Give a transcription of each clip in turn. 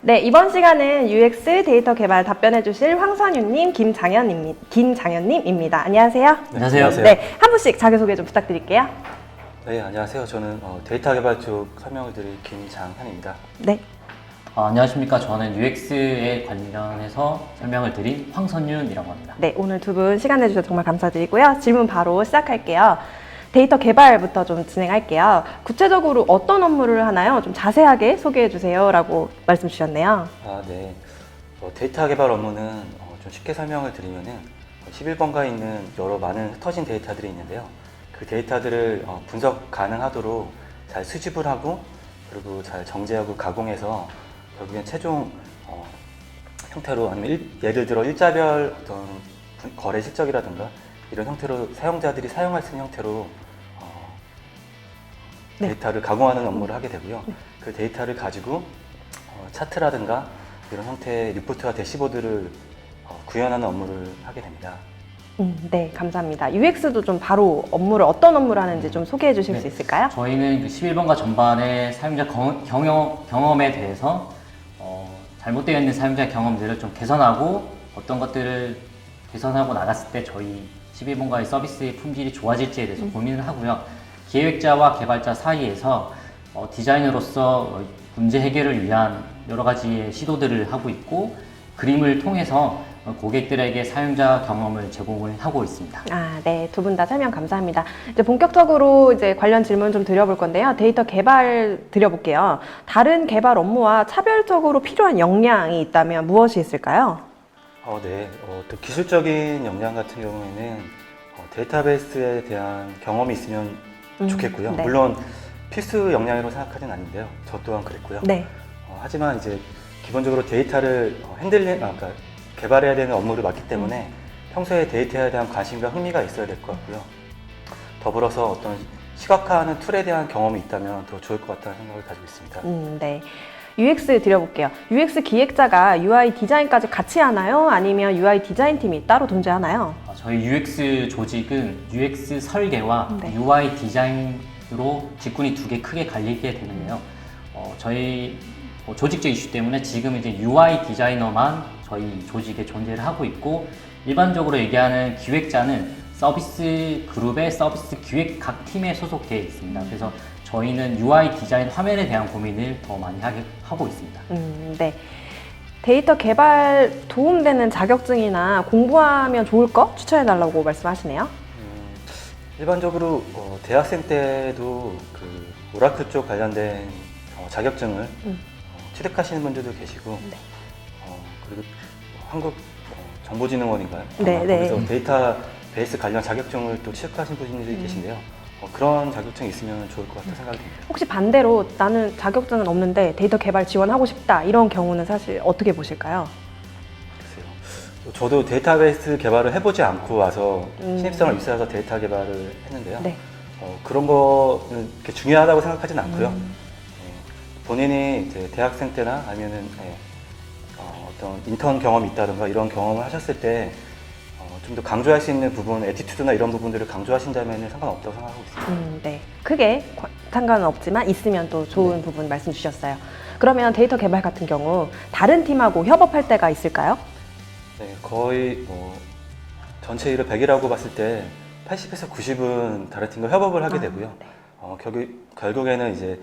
네, 이번 시간은 UX 데이터 개발 답변해 주실 황선유님, 김장현님입니다. 안녕하세요. 안녕하세요. 네, 한 분씩 자기소개 좀 부탁드릴게요. 네, 안녕하세요. 저는 데이터 개발 쪽 설명을 드릴 김장현입니다. 네. 안녕하십니까. 저는 UX에 관련해서 설명을 드린 황선윤이라고 합니다. 네, 오늘 두 분 시간 내주셔서 정말 감사드리고요. 질문 바로 시작할게요. 데이터 개발부터 좀 진행할게요. 구체적으로 어떤 업무를 하나요? 좀 자세하게 소개해 주세요. 라고 말씀 주셨네요. 네. 데이터 개발 업무는 좀 쉽게 설명을 드리면은 11번가에 있는 여러 많은 흩어진 데이터들이 있는데요. 그 데이터들을 분석 가능하도록 잘 수집을 하고 그리고 잘 정제하고 가공해서 결국엔 최종 형태로 아니면 예를 들어 일자별 어떤 거래 실적이라든가 이런 형태로 사용자들이 사용할 수 있는 형태로 네. 데이터를 가공하는 업무를 하게 되고요. 그 데이터를 가지고 차트라든가 이런 형태의 리포트와 대시보드를 구현하는 업무를 하게 됩니다. 네, 감사합니다. UX도 좀 바로 어떤 업무를 하는지 좀 소개해 주실 수 있을까요? 저희는 그 11번가 전반의 사용자 경험에 대해서 잘못되어 있는 사용자 경험들을 좀 개선하고 어떤 것들을 개선하고 나갔을 때 저희 11번가의 서비스의 품질이 좋아질지에 대해서 고민을 하고요. 기획자와 개발자 사이에서 디자이너로서 문제 해결을 위한 여러 가지의 시도들을 하고 있고 그림을 통해서 고객들에게 사용자 경험을 제공을 하고 있습니다. 네. 두 분 다 설명 감사합니다. 이제 본격적으로 이제 관련 질문 좀 드려볼 건데요. 데이터 개발 드려볼게요. 다른 개발 업무와 차별적으로 필요한 역량이 있다면 무엇이 있을까요? 네. 또 기술적인 역량 같은 경우에는 데이터베이스에 대한 경험이 있으면 좋겠고요. 네. 물론 필수 역량이라고 생각하지는 않는데요. 저 또한 그랬고요. 네. 하지만 이제 기본적으로 데이터를 그러니까 개발해야 되는 업무를 맡기 때문에 평소에 데이터에 대한 관심과 흥미가 있어야 될 것 같고요. 더불어서 어떤 시각화하는 툴에 대한 경험이 있다면 더 좋을 것 같다는 생각을 가지고 있습니다. 네. UX 드려볼게요. UX 기획자가 UI 디자인까지 같이 하나요? 아니면 UI 디자인 팀이 따로 존재하나요? 저희 UX 조직은 UX 설계와 네. UI 디자인으로 직군이 두 개 크게 갈리게 되는데요. 저희 조직적 이슈 때문에 지금 이제 UI 디자이너만 저희 조직에 존재를 하고 있고 일반적으로 얘기하는 기획자는 서비스 그룹의 서비스 기획 각 팀에 소속되어 있습니다. 그래서 저희는 UI 디자인 화면에 대한 고민을 더 많이 하고 있습니다. 네. 데이터 개발 도움되는 자격증이나 공부하면 좋을 거 추천해달라고 말씀하시네요. 일반적으로 대학생 때도 그 오라클 쪽 관련된 자격증을 취득하시는 분들도 계시고 네. 그리고 한국 정보진흥원인가요? 네, 네. 거기서 데이터베이스 관련 자격증을 또 취득하신 분들이 계신데요. 그런 자격증이 있으면 좋을 것 같다 생각이 듭니다. 혹시 반대로 나는 자격증은 없는데 데이터 개발 지원하고 싶다 이런 경우는 사실 어떻게 보실까요? 글쎄요. 저도 데이터베이스 개발을 해보지 않고 와서 신입생을 입사해서 데이터 개발을 했는데요. 네. 그런 거는 그렇게 중요하다고 생각하지는 않고요. 본인이 이제 대학생 때나 아니면은 어떤 인턴 경험이 있다든가 이런 경험을 하셨을 때 좀 더 강조할 수 있는 부분, 애티튜드나 이런 부분들을 강조하신다면 상관없다고 생각하고 있습니다. 네. 크게 상관은 없지만 있으면 또 좋은 부분 말씀 주셨어요. 그러면 데이터 개발 같은 경우 다른 팀하고 협업할 때가 있을까요? 네, 거의 전체 일을 100이라고 봤을 때 80에서 90은 다른 팀과 협업을 하게 되고요. 네. 결국에는 이제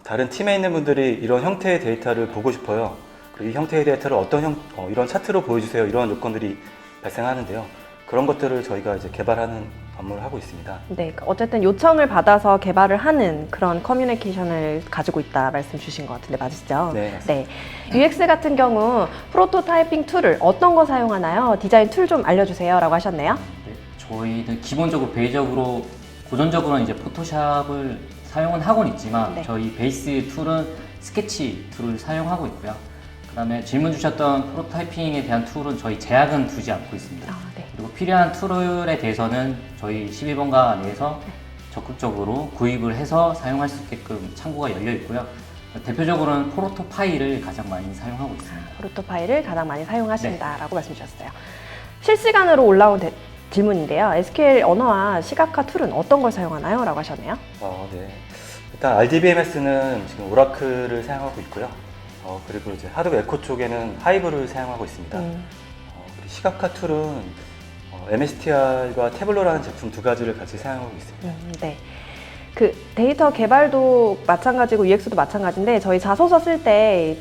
다른 팀에 있는 분들이 이런 형태의 데이터를 보고 싶어요. 그리고 이 형태의 데이터를 이런 차트로 보여주세요. 이런 요건들이 발생하는데요. 그런 것들을 저희가 이제 개발하는 업무를 하고 있습니다. 네. 어쨌든 요청을 받아서 개발을 하는 그런 커뮤니케이션을 가지고 있다 말씀 주신 것 같은데 맞으시죠? 네, 맞습니다. 네. UX 같은 경우 프로토타이핑 툴을 어떤 거 사용하나요? 디자인 툴 좀 알려주세요 라고 하셨네요. 네, 저희는 기본적으로 고전적으로는 이제 포토샵을 사용은 하고는 있지만 네. 저희 베이스 툴은 스케치 툴을 사용하고 있고요. 그 다음에 질문 주셨던 프로타이핑에 대한 툴은 저희 제약은 두지 않고 있습니다. 네. 그리고 필요한 툴에 대해서는 저희 12번가 내에서 적극적으로 구입을 해서 사용할 수 있게끔 창구가 열려 있고요. 대표적으로는 포르토 파일을 가장 많이 사용하고 있습니다. 포르토 파일을 가장 많이 사용하신다라고 말씀 주셨어요. 실시간으로 올라온 질문인데요. SQL 언어와 시각화 툴은 어떤 걸 사용하나요? 라고 하셨네요. 네. 일단 RDBMS는 지금 오라클을 사용하고 있고요. 그리고 이제 하드웨어 에코 쪽에는 하이브를 사용하고 있습니다. 그리고 시각화 툴은 MSTR과 태블로라는 제품 두 가지를 같이 사용하고 있습니다. 네. 그 데이터 개발도 마찬가지고 UX도 마찬가지인데 저희 자소서 쓸 때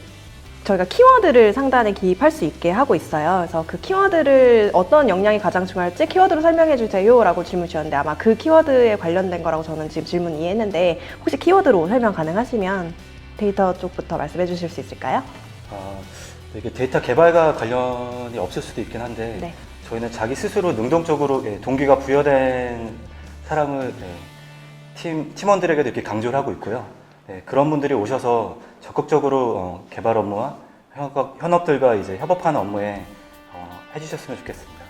저희가 키워드를 상단에 기입할 수 있게 하고 있어요. 그래서 그 키워드를 어떤 역량이 가장 중요할지 키워드로 설명해 주세요 라고 질문 주셨는데 아마 그 키워드에 관련된 거라고 저는 지금 질문 이해했는데 혹시 키워드로 설명 가능하시면 데이터 쪽부터 말씀해 주실 수 있을까요? 이게 데이터 개발과 관련이 없을 수도 있긴 한데 네. 저희는 자기 스스로 능동적으로 동기가 부여된 사람을 팀원들에게도 이렇게 강조를 하고 있고요. 그런 분들이 오셔서 적극적으로 개발 업무와 현업들과 이제 협업하는 업무에 해주셨으면 좋겠습니다.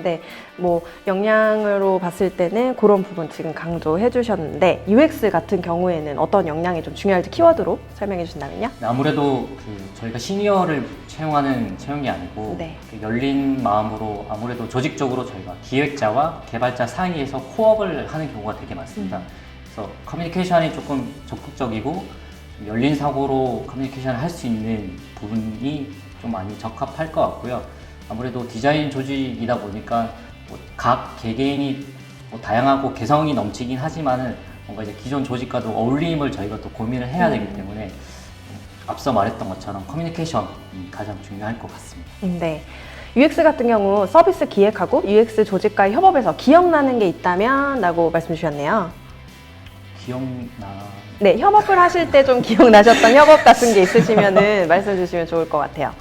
네, 뭐 역량으로 봤을 때는 그런 부분 지금 강조해 주셨는데 UX 같은 경우에는 어떤 역량이 좀 중요할지 키워드로 설명해 주신다면요? 아무래도 저희가 시니어를 채용하는 채용이 아니고 네. 열린 마음으로 아무래도 조직적으로 저희가 기획자와 개발자 사이에서 코업을 하는 경우가 되게 많습니다. 그래서 커뮤니케이션이 조금 적극적이고 좀 열린 사고로 커뮤니케이션을 할 수 있는 부분이 좀 많이 적합할 것 같고요. 아무래도 디자인 조직이다 보니까 각 개개인이 다양하고 개성이 넘치긴 하지만은 뭔가 이제 기존 조직과도 어울림을 저희가 또 고민을 해야 되기 때문에 앞서 말했던 것처럼 커뮤니케이션이 가장 중요할 것 같습니다. 네. UX 같은 경우 서비스 기획하고 UX 조직과의 협업에서 기억나는 게 있다면 라고 말씀 주셨네요. 네, 협업을 하실 때 좀 기억나셨던 협업 같은 게 있으시면은 말씀 주시면 좋을 것 같아요.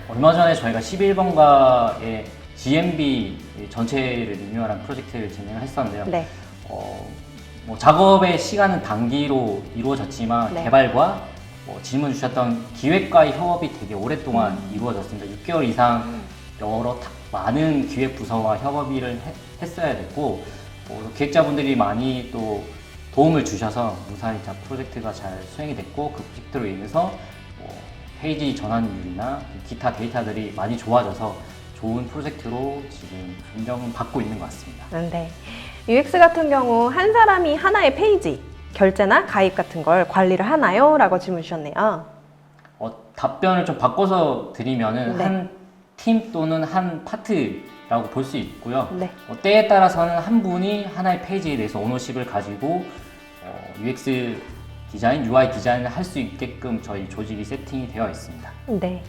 얼마 전에 저희가 11번가의 GMB 전체를 리뉴얼한 프로젝트를 진행을 했었는데요. 네. 뭐 작업의 시간은 단기로 이루어졌지만 네. 개발과 질문 주셨던 기획과의 협업이 되게 오랫동안 이루어졌습니다. 6개월 이상 많은 기획 부서와 협업을 했어야 됐고 기획자분들이 많이 또 도움을 주셔서 무사히 프로젝트가 잘 수행이 됐고 그 프로젝트로 인해서 페이지 전환율이나 기타 데이터들이 많이 좋아져서 좋은 프로젝트로 지금 인정을 받고 있는 것 같습니다. 네. UX 같은 경우 한 사람이 하나의 페이지, 결제나 가입 같은 걸 관리를 하나요? 라고 질문 주셨네요. 답변을 좀 바꿔서 드리면은 네. 한 팀 또는 한 파트라고 볼 수 있고요. 네. 때에 따라서는 한 분이 하나의 페이지에 대해서 오너십을 가지고 UX 디자인, UI 디자인을 할 수 있게끔 저희 조직이 세팅이 되어 있습니다. 네.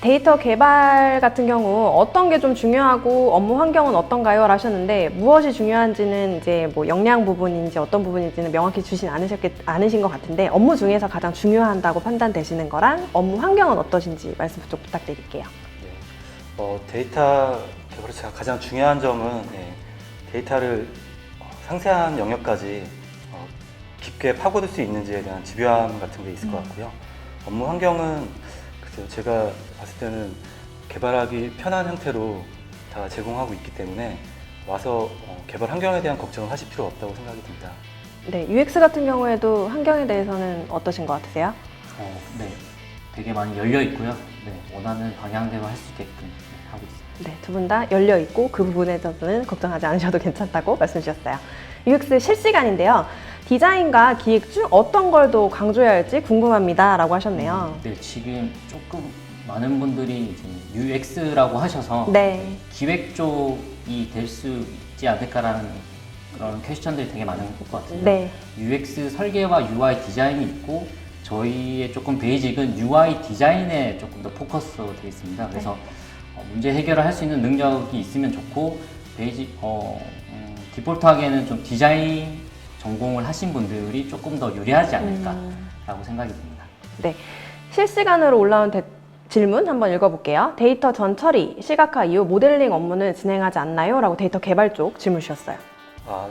데이터 개발 같은 경우 어떤 게 좀 중요하고 업무 환경은 어떤가요? 하셨는데 무엇이 중요한지는 이제 뭐 역량 부분인지 어떤 부분인지는 명확히 주진 않으신 것 같은데 업무 중에서 가장 중요한다고 판단되시는 거랑 업무 환경은 어떠신지 말씀 좀 부탁드릴게요. 데이터 개발에서 가장 중요한 점은 데이터를 상세한 영역까지 깊게 파고들 수 있는지에 대한 집요함 같은 게 있을 것 같고요. 업무 환경은 글쎄요, 제가 봤을 때는 개발하기 편한 형태로 다 제공하고 있기 때문에 와서 개발 환경에 대한 걱정을 하실 필요 없다고 생각이 듭니다. 네, UX 같은 경우에도 환경에 대해서는 어떠신 것 같으세요? 네, 되게 많이 열려 있고요. 네, 원하는 방향대로 할 수 있게끔 하고 있습니다. 네, 두 분 다 열려 있고 그 부분에 대해서는 걱정하지 않으셔도 괜찮다고 말씀 주셨어요. UX 실시간인데요. 디자인과 기획 중 어떤 걸 더 강조해야 할지 궁금합니다 라고 하셨네요. 네, 지금 조금 많은 분들이 이제 UX라고 하셔서 네. 기획 쪽이 될 수 있지 않을까라는 그런 퀘스천들이 되게 많은 것 같아요. 네. UX 설계와 UI 디자인이 있고 저희의 조금 베이직은 UI 디자인에 조금 더 포커스로 되어 있습니다. 그래서 문제 해결을 할 수 있는 능력이 있으면 좋고 디폴트하게는 좀 디자인 전공을 하신 분들이 조금 더 유리하지 않을까라고 생각이 듭니다. 네. 실시간으로 올라온 질문 한번 읽어볼게요. 데이터 전처리, 시각화 이후 모델링 업무는 진행하지 않나요? 라고 데이터 개발 쪽 질문 주셨어요.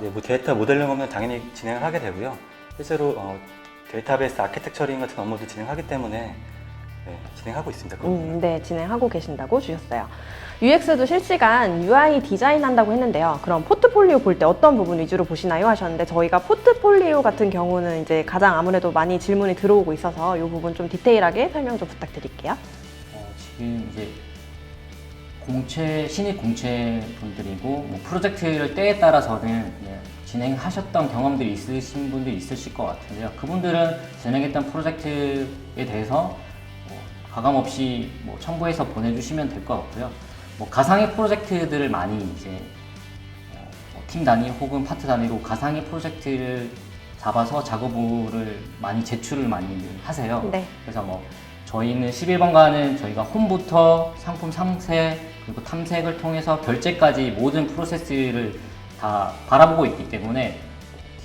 네, 뭐 데이터 모델링 업무는 당연히 진행을 하게 되고요. 실제로 데이터베이스 아키텍처링 같은 업무도 진행하기 때문에 진행하고 있습니다. 네, 진행하고 계신다고 주셨어요. UX도 실시간 UI 디자인 한다고 했는데요. 그럼 포트폴리오 볼 때 어떤 부분 위주로 보시나요? 하셨는데 저희가 포트폴리오 같은 경우는 이제 가장 아무래도 많이 질문이 들어오고 있어서 이 부분 좀 디테일하게 설명 좀 부탁드릴게요. 지금 이제 신입 공채 분들이고 뭐 프로젝트를 때에 따라서는 진행하셨던 경험들이 있으신 분들이 있으실 것 같은데요. 그분들은 진행했던 프로젝트에 대해서 가감 없이 뭐 첨부해서 보내주시면 될 것 같고요. 뭐 가상의 프로젝트들을 많이 이제 팀 단위 혹은 파트 단위로 가상의 프로젝트를 잡아서 작업을 많이 제출을 많이 하세요. 네. 그래서 뭐 저희는 11번가는 저희가 홈부터 상품 상세 그리고 탐색을 통해서 결제까지 모든 프로세스를 다 바라보고 있기 때문에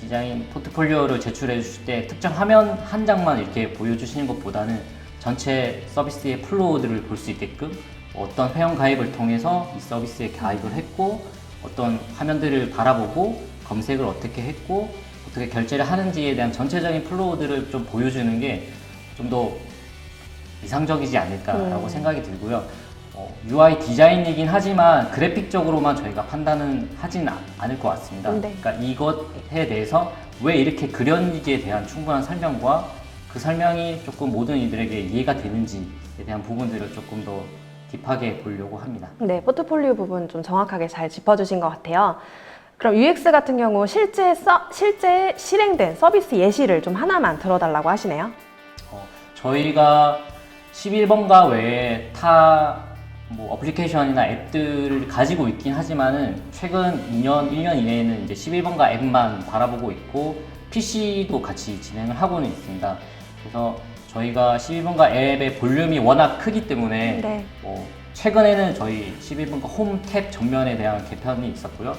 디자인 포트폴리오를 제출해 주실 때 특정 화면 한 장만 이렇게 보여주시는 것보다는 전체 서비스의 플로우들을 볼 수 있게끔 어떤 회원 가입을 통해서 이 서비스에 가입을 했고 어떤 화면들을 바라보고 검색을 어떻게 했고 어떻게 결제를 하는지에 대한 전체적인 플로우들을 좀 보여주는 게 좀 더 이상적이지 않을까라고 생각이 들고요. UI 디자인이긴 하지만 그래픽적으로만 저희가 판단은 하진 않을 것 같습니다. 네. 그러니까 이것에 대해서 왜 이렇게 그렸는지에 대한 충분한 설명과 그 설명이 조금 모든 이들에게 이해가 되는지에 대한 부분들을 조금 더 딥하게 보려고 합니다. 네, 포트폴리오 부분 좀 정확하게 잘 짚어주신 것 같아요. 그럼 UX 같은 경우 실제 실행된 서비스 예시를 좀 하나만 들어달라고 하시네요. 저희가 11번가 외에 타 뭐 어플리케이션이나 앱들을 가지고 있긴 하지만은 최근 2년, 1년 이내에는 이제 11번가 앱만 바라보고 있고 PC도 같이 진행을 하고는 있습니다. 그래서 저희가 11번가 앱의 볼륨이 워낙 크기 때문에 네. 최근에는 저희 11번가 홈 탭 전면에 대한 개편이 있었고요.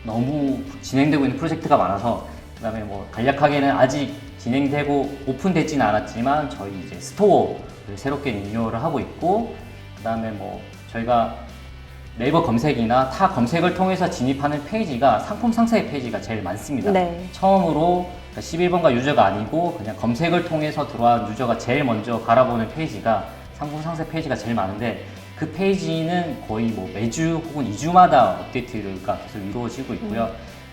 너무 진행되고 있는 프로젝트가 많아서 그다음에 뭐 간략하게는 아직 진행되고 오픈되지는 않았지만 저희 이제 스토어를 새롭게 리뉴얼을 하고 있고 그다음에 뭐 저희가 네이버 검색이나 타 검색을 통해서 진입하는 페이지가 상품 상세 페이지가 제일 많습니다. 네. 처음으로 11번가 유저가 아니고 그냥 검색을 통해서 들어온 유저가 제일 먼저 바라보는 페이지가 상품 상세 페이지가 제일 많은데 그 페이지는 거의 뭐 매주 혹은 2주마다 업데이트가 계속 이루어지고 있고요.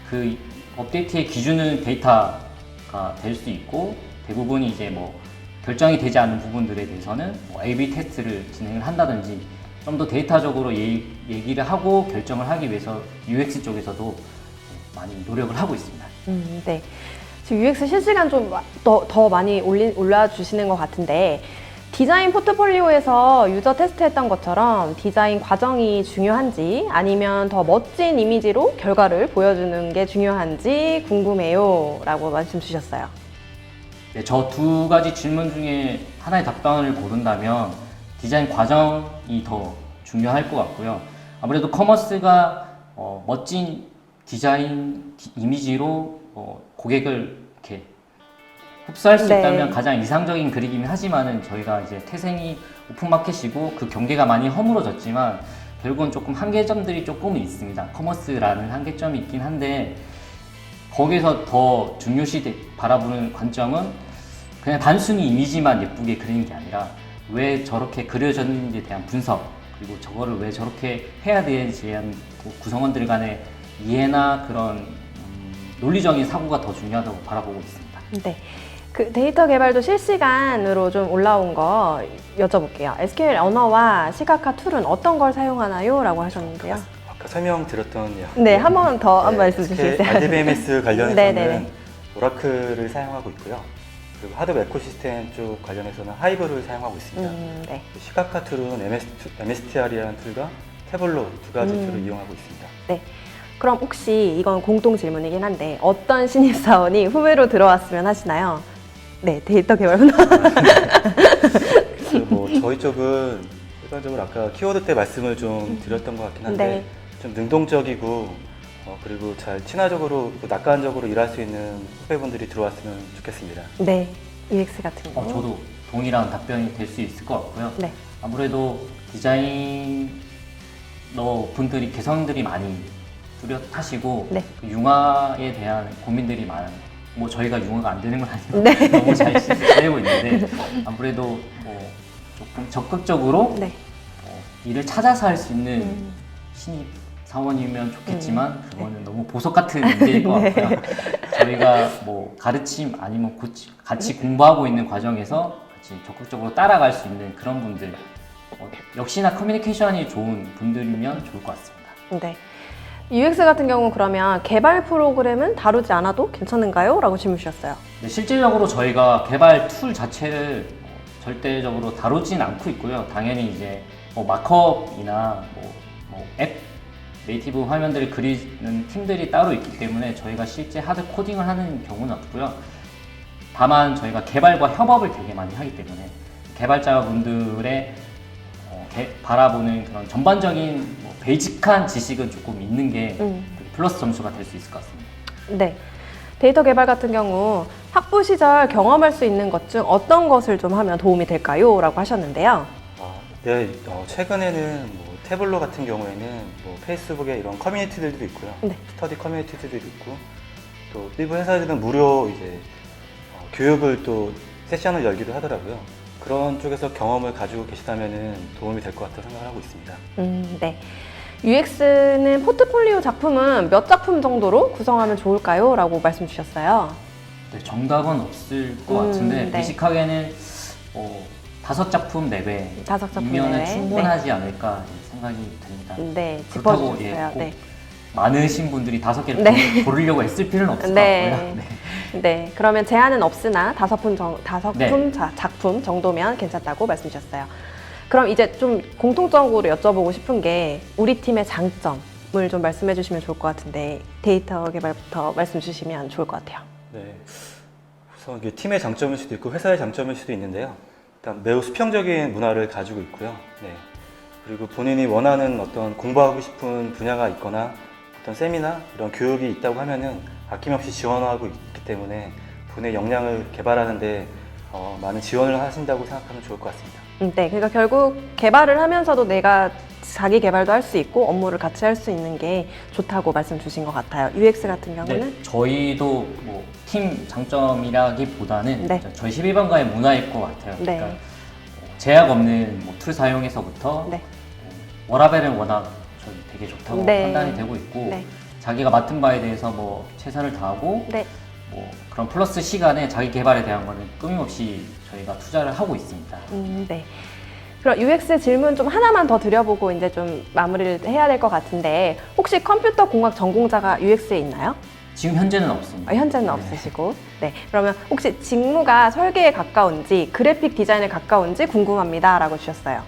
그 업데이트의 기준은 데이터가 될 수 있고 대부분이 이제 뭐 결정이 되지 않은 부분들에 대해서는 뭐 A/B 테스트를 진행을 한다든지 좀 더 데이터적으로 얘기를 하고 결정을 하기 위해서 UX 쪽에서도 많이 노력을 하고 있습니다. 네. 지금 UX 실시간 좀 더 많이 올려주시는 것 같은데 디자인 포트폴리오에서 유저 테스트했던 것처럼 디자인 과정이 중요한지 아니면 더 멋진 이미지로 결과를 보여주는 게 중요한지 궁금해요 라고 말씀 주셨어요. 네, 저 두 가지 질문 중에 하나의 답변을 고른다면 디자인 과정이 더 중요할 것 같고요. 아무래도 커머스가 멋진 디자인 이미지로 고객을 이렇게 흡수할 수 네. 있다면 가장 이상적인 그림이긴 하지만은 저희가 이제 태생이 오픈마켓이고 그 경계가 많이 허물어졌지만 결국은 조금 한계점들이 조금은 있습니다. 커머스라는 한계점이 있긴 한데 거기서 더 중요시 바라보는 관점은 그냥 단순히 이미지만 예쁘게 그리는 게 아니라 왜 저렇게 그려졌는지에 대한 분석 그리고 저거를 왜 저렇게 해야 되는지에 대한 구성원들 간의 이해나 그런 논리적인 사고가 더 중요하다고 바라보고 있습니다. 네. 그 데이터 개발도 실시간으로 좀 올라온 거 여쭤볼게요. SQL 언어와 시각화 툴은 어떤 걸 사용하나요? 라고 하셨는데요. 아까 설명드렸던 내용. 네, 한 번 더 한 말씀 주시겠어요? RDBMS 관련해서는 네네네. 오라클을 사용하고 있고요. 그리고 하드웨어 에코시스템 쪽 관련해서는 하이브를 사용하고 있습니다. 네. 시각화 툴은 MSTR이라는 툴과 태블로 두 가지 툴을 이용하고 있습니다. 네. 그럼 혹시 이건 공통 질문이긴 한데 어떤 신입사원이 후배로 들어왔으면 하시나요? 네, 데이터 개발 분야. 뭐 저희 쪽은 일반적으로 아까 키워드 때 말씀을 좀 드렸던 것 같긴 한데 네. 좀 능동적이고 그리고 잘 친화적으로 낙관적으로 일할 수 있는 후배분들이 들어왔으면 좋겠습니다. 네, UX 같은 거. 저도 동일한 답변이 될 수 있을 것 같고요. 네. 아무래도 디자이너 분들이 개성들이 많이 뚜렷하시고 네. 그 융화에 대한 고민들이 많은 뭐 저희가 융화가 안 되는 건 아니고 네. 너무 잘 지내고 있는데 아무래도 뭐 조금 적극적으로 네. 일을 찾아서 할 수 있는 신입 사원이면 좋겠지만 그거는 너무 보석 같은 문제일 것 네. 같고요. 저희가 뭐 가르침 아니면 같이 공부하고 있는 과정에서 같이 적극적으로 따라갈 수 있는 그런 분들 역시나 커뮤니케이션이 좋은 분들이면 좋을 것 같습니다. 네. UX 같은 경우 그러면 개발 프로그램은 다루지 않아도 괜찮은가요? 라고 질문 주셨어요. 네, 실질적으로 저희가 개발 툴 자체를 절대적으로 다루진 않고 있고요. 당연히 이제 뭐 마크업이나 앱 네이티브 화면들을 그리는 팀들이 따로 있기 때문에 저희가 실제 하드 코딩을 하는 경우는 없고요. 다만 저희가 개발과 협업을 되게 많이 하기 때문에 개발자분들의 바라보는 그런 전반적인 베이직한 지식은 조금 있는 게 플러스 점수가 될 수 있을 것 같습니다. 네. 데이터 개발 같은 경우 학부 시절 경험할 수 있는 것 중 어떤 것을 좀 하면 도움이 될까요? 라고 하셨는데요. 네, 최근에는 뭐 태블로 같은 경우에는 뭐 페이스북에 이런 커뮤니티들도 있고요. 네. 스터디 커뮤니티들도 있고 또 일부 회사들은 무료 이제 교육을 또 세션을 열기도 하더라고요. 그런 쪽에서 경험을 가지고 계시다면 도움이 될 것 같다고 생각을 하고 있습니다. 네. UX는 포트폴리오 작품은 몇 작품 정도로 구성하면 좋을까요? 라고 말씀 주셨어요. 네, 정답은 없을 것 같은데 네. 베이직하게는 5작품 내외 5작품 이면은 내외. 충분하지 않을까 생각이 듭니다. 네, 그렇다고 짚어주셨어요. 꼭 네. 많으신 분들이 5개를 네. 고르려고 애쓸 필요는 없을 네. 것 같고요. 네. 네, 그러면 제한은 없으나 5작품 네. 작품 정도면 괜찮다고 말씀 주셨어요. 그럼 이제 좀 공통적으로 여쭤보고 싶은 게 우리 팀의 장점을 좀 말씀해 주시면 좋을 것 같은데 데이터 개발부터 말씀 주시면 좋을 것 같아요. 네, 우선 이게 팀의 장점일 수도 있고 회사의 장점일 수도 있는데요. 일단 매우 수평적인 문화를 가지고 있고요. 네. 그리고 본인이 원하는 어떤 공부하고 싶은 분야가 있거나 어떤 세미나 이런 교육이 있다고 하면은 아낌없이 지원하고 있기 때문에 본인의 역량을 개발하는데 많은 지원을 하신다고 생각하면 좋을 것 같습니다. 네, 그러니까 결국 개발을 하면서도 내가 자기 개발도 할 수 있고 업무를 같이 할 수 있는 게 좋다고 말씀 주신 것 같아요. UX 같은 경우는 네, 저희도 팀 장점이라기보다는 네. 저희 11번가의 문화일 것 같아요. 네. 그러니까 제약 없는 툴 사용에서부터 네. 워라벨은 워낙 저희 되게 좋다고 네. 판단이 되고 있고 네. 자기가 맡은 바에 대해서 최선을 다하고 네. 그런 플러스 시간에 자기 개발에 대한 거는 끊임없이 저희가 투자를 하고 있습니다. 네. 그럼 UX 질문 좀 하나만 더 드려보고 이제 좀 마무리를 해야 될 것 같은데 혹시 컴퓨터 공학 전공자가 UX에 있나요? 지금 현재는 없습니다. 현재는 없으시고. 네. 그러면 혹시 직무가 설계에 가까운지 그래픽 디자인에 가까운지 궁금합니다. 라고 주셨어요.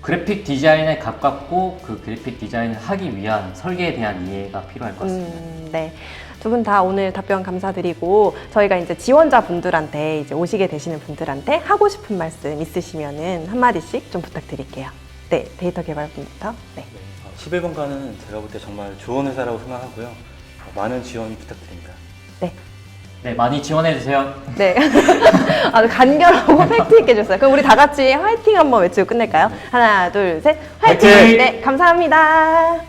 그래픽 디자인에 가깝고 그 그래픽 디자인을 하기 위한 설계에 대한 이해가 필요할 것 같습니다. 네. 두 분 다 오늘 답변 감사드리고 저희가 이제 지원자분들한테 이제 오시게 되시는 분들한테 하고 싶은 말씀 있으시면은 한마디씩 좀 부탁드릴게요. 네. 데이터 개발분부터. 네. 11번가는 제가 볼 때 정말 좋은 회사라고 생각하고요. 많은 지원 부탁드립니다. 네. 네, 많이 지원해 주세요. 네. 아주 간결하고 팩트 있게 해줬어요. 그럼 우리 다 같이 화이팅 한번 외치고 끝낼까요? 하나, 둘, 셋. 화이팅! 화이팅! 네, 감사합니다.